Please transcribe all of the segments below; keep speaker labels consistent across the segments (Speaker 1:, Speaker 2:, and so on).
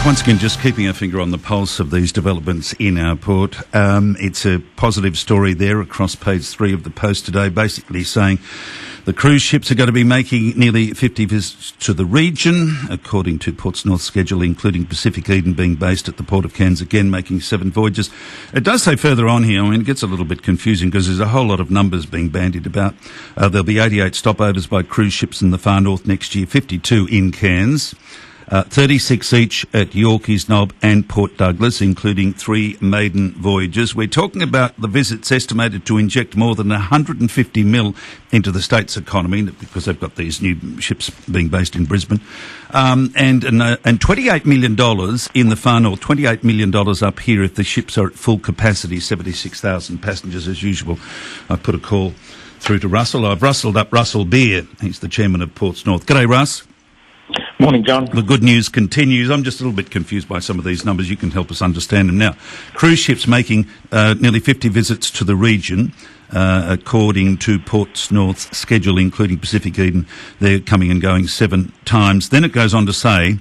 Speaker 1: Once again, just keeping our finger on the pulse of these developments in our port. It's a positive story there across page 3 of the Post today, basically saying the cruise ships are going to be making nearly 50 visits to the region, according to Ports North schedule, including Pacific Eden being based at the Port of Cairns again, making 7 voyages. It does say further on here, I mean, it gets a little bit confusing because there's a whole lot of numbers being bandied about. There'll be 88 stopovers by cruise ships in the far north next year, 52 in Cairns. 36 each at Yorkeys Knob and Port Douglas, including 3 maiden voyages. We're talking about the visits estimated to inject more than 150 mil into the state's economy because they've got these new ships being based in Brisbane. And $28 million in the far north, $28 million up here if the ships are at full capacity, 76,000 passengers as usual. I put a call through to Russell. I've rustled up Russell Beer. He's the chairman of Ports North. G'day, Russ.
Speaker 2: Morning, John.
Speaker 1: The good news continues. I'm just a little bit confused by some of these numbers. You can help us understand them now. Cruise ships making nearly 50 visits to the region, according to Ports North's schedule, including Pacific Eden. They're coming and going 7 times. Then it goes on to say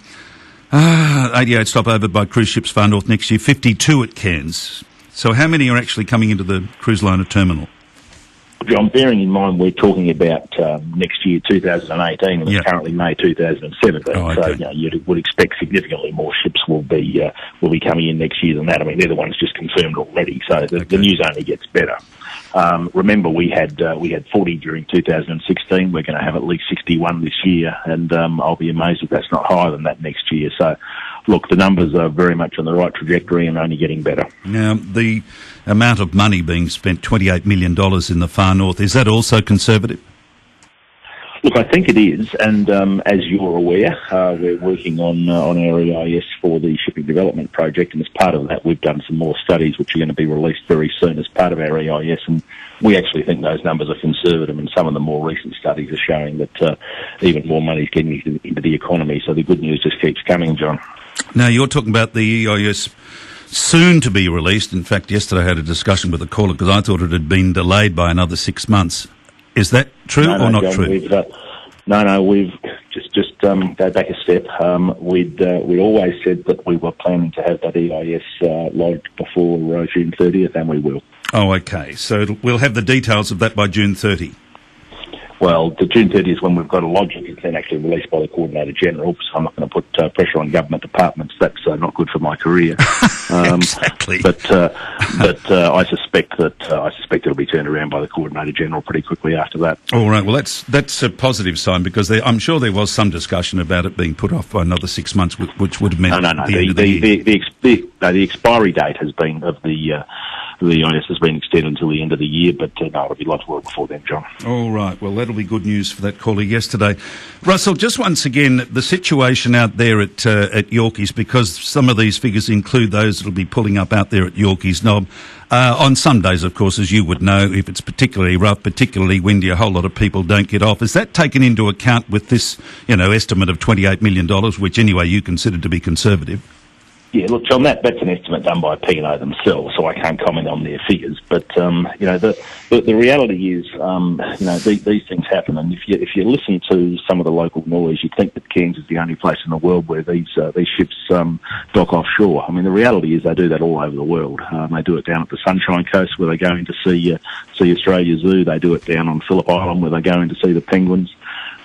Speaker 1: 88 stopover by cruise ships far north next year, 52 at Cairns. So how many are actually coming into the cruise liner terminal?
Speaker 2: John, bearing in mind we're talking about next year, 2018, and it's currently May 2017.
Speaker 1: Oh, okay.
Speaker 2: So you would expect significantly more ships will be coming in next year than that. I mean, they're the ones just confirmed already, so the news only gets better. Remember, we had 40 during 2016. We're going to have at least 61 this year, and I'll be amazed if that's not higher than that next year. So, look, the numbers are very much on the right trajectory and only getting better.
Speaker 1: Now, the amount of money being spent, $28 million in the far north, is that also conservative?
Speaker 2: Look, I think it is, and as you're aware, we're working on our EIS for the Shipping Development Project, and as part of that, we've done some more studies which are going to be released very soon as part of our EIS, and we actually think those numbers are conservative, and some of the more recent studies are showing that even more money is getting into the economy, so the good news just keeps coming, John.
Speaker 1: Now, you're talking about the EIS soon to be released. In fact, yesterday I had a discussion with a caller because I thought it had been delayed by another 6 months. Is that true or not, John, true?
Speaker 2: We've just go back a step. We always said that we were planning to have that EIS lodged before June 30th, and we will.
Speaker 1: Oh, okay. So we'll have the details of that by June 30.
Speaker 2: Well, the June 30th is when we've got a logic. It's then actually released by the Co-ordinator General, so I'm not going to put pressure on government departments. That's not good for my career.
Speaker 1: Exactly.
Speaker 2: But I suspect it'll be turned around by the Co-ordinator General pretty quickly after that. All
Speaker 1: right. Well, that's a positive sign because I'm sure there was some discussion about it being put off by another 6 months, which would have meant the end of the year.
Speaker 2: The expiry date has been of the EIS has been extended until the end of the year, but no, it'll be lots of work before then, John.
Speaker 1: All right. Well, that'll be good news for that caller yesterday. Russell, just once again, the situation out there at Yorkeys, because some of these figures include those that'll be pulling up out there at Yorkeys Knob. On some days, of course, as you would know, if it's particularly rough, particularly windy, a whole lot of people don't get off. Is that taken into account with this, estimate of $28 million, which anyway you consider to be conservative?
Speaker 2: Yeah, look, John, that's an estimate done by P&O themselves, so I can't comment on their figures. But the reality is, these things happen, and if you listen to some of the local noise, you'd think that Cairns is the only place in the world where these ships dock offshore. I mean, the reality is they do that all over the world. They do it down at the Sunshine Coast where they're going to see Australia Zoo. They do it down on Phillip Island where they're going to see the penguins.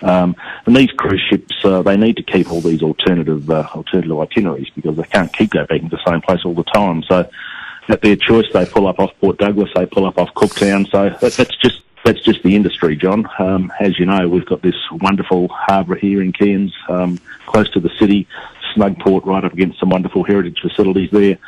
Speaker 2: And these cruise ships, they need to keep all these alternative itineraries because they can't keep going back into the same place all the time. So, at their choice, they pull up off Port Douglas, they pull up off Cooktown. So that's just the industry, John. As you know, we've got this wonderful harbour here in Cairns, close to the city, snug port right up against some wonderful heritage facilities there.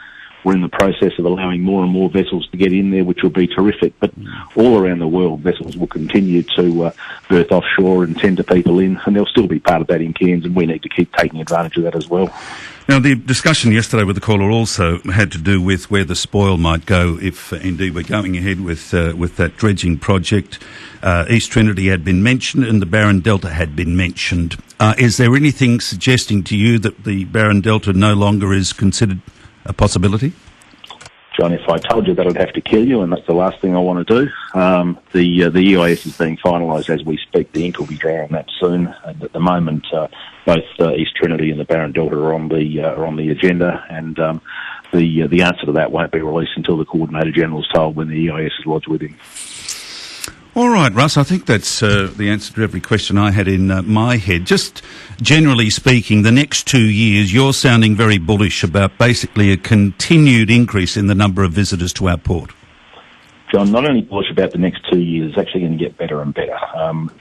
Speaker 2: We're in the process of allowing more and more vessels to get in there, which will be terrific. But all around the world, vessels will continue to berth offshore and tender people in, and there'll still be part of that in Cairns, and we need to keep taking advantage of that as well.
Speaker 1: Now, the discussion yesterday with the caller also had to do with where the spoil might go if indeed we're going ahead with that dredging project. East Trinity had been mentioned and the Barron Delta had been mentioned. Is there anything suggesting to you that the Barron Delta no longer is considered a possibility?
Speaker 2: John, if I told you that, I'd have to kill you, and that's the last thing I want to do. The EIS is being finalised as we speak. The ink will be dry on that soon. And at the moment, both East Trinity and the Barron Delta are on the agenda, and the answer to that won't be released until the Co-ordinator General is told when the EIS is lodged with him.
Speaker 1: All right, Russ, I think that's the answer to every question I had in my head. Just generally speaking, the next 2 years, you're sounding very bullish about basically a continued increase in the number of visitors to our port.
Speaker 2: John, not only bullish about the next 2 years, it's actually going to get better and better.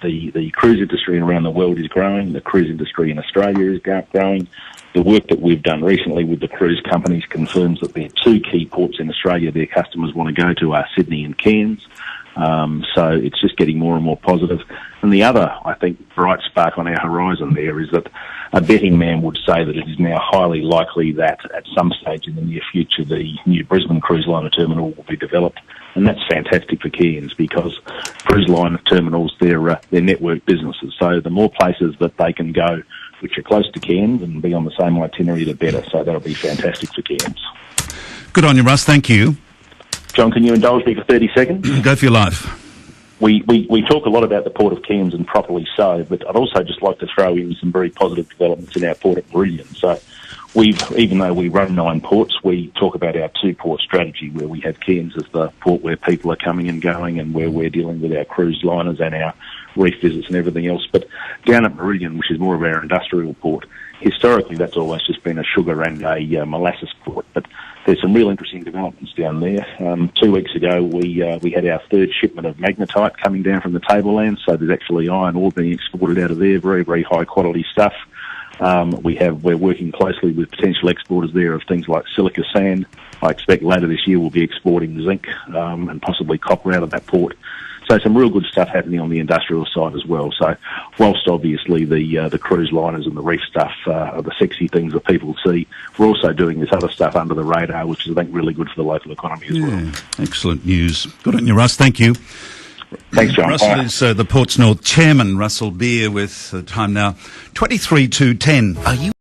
Speaker 2: The cruise industry around the world is growing. The cruise industry in Australia is growing. The work that we've done recently with the cruise companies confirms that there are two key ports in Australia their customers want to go to are Sydney and Cairns. So it's just getting more and more positive. And the other, I think, bright spark on our horizon there is that a betting man would say that it is now highly likely that at some stage in the near future the new Brisbane cruise liner terminal will be developed. And that's fantastic for Cairns because cruise liner terminals, they're network businesses. So the more places that they can go which are close to Cairns and be on the same itinerary, the better. So that'll be fantastic for Cairns.
Speaker 1: Good on you, Russ. Thank you.
Speaker 2: John, can you indulge me for 30 seconds?
Speaker 1: Go for your life.
Speaker 2: We talk a lot about the Port of Cairns, and properly so, but I'd also just like to throw in some very positive developments in our port at Meridian. So even though we run 9 ports, we talk about our 2-port strategy where we have Cairns as the port where people are coming and going and where we're dealing with our cruise liners and our reef visits and everything else. But down at Meridian, which is more of our industrial port, historically that's always just been a sugar and a molasses port, but there's some real interesting developments down there. 2 weeks ago, we had our 3rd shipment of magnetite coming down from the tableland, so there's actually iron ore being exported out of there, very, very high quality stuff. We're working closely with potential exporters there of things like silica sand. I expect later this year we'll be exporting zinc and possibly copper out of that port. So some real good stuff happening on the industrial side as well. So whilst obviously the cruise liners and the reef stuff are the sexy things that people see, we're also doing this other stuff under the radar, which is, I think, really good for the local economy as well.
Speaker 1: Excellent news. Good on you, Russ. Thank you.
Speaker 2: Thanks, John.
Speaker 1: Russell is the Ports North Chairman, Russell Beer, with time now 23 to 10. Are you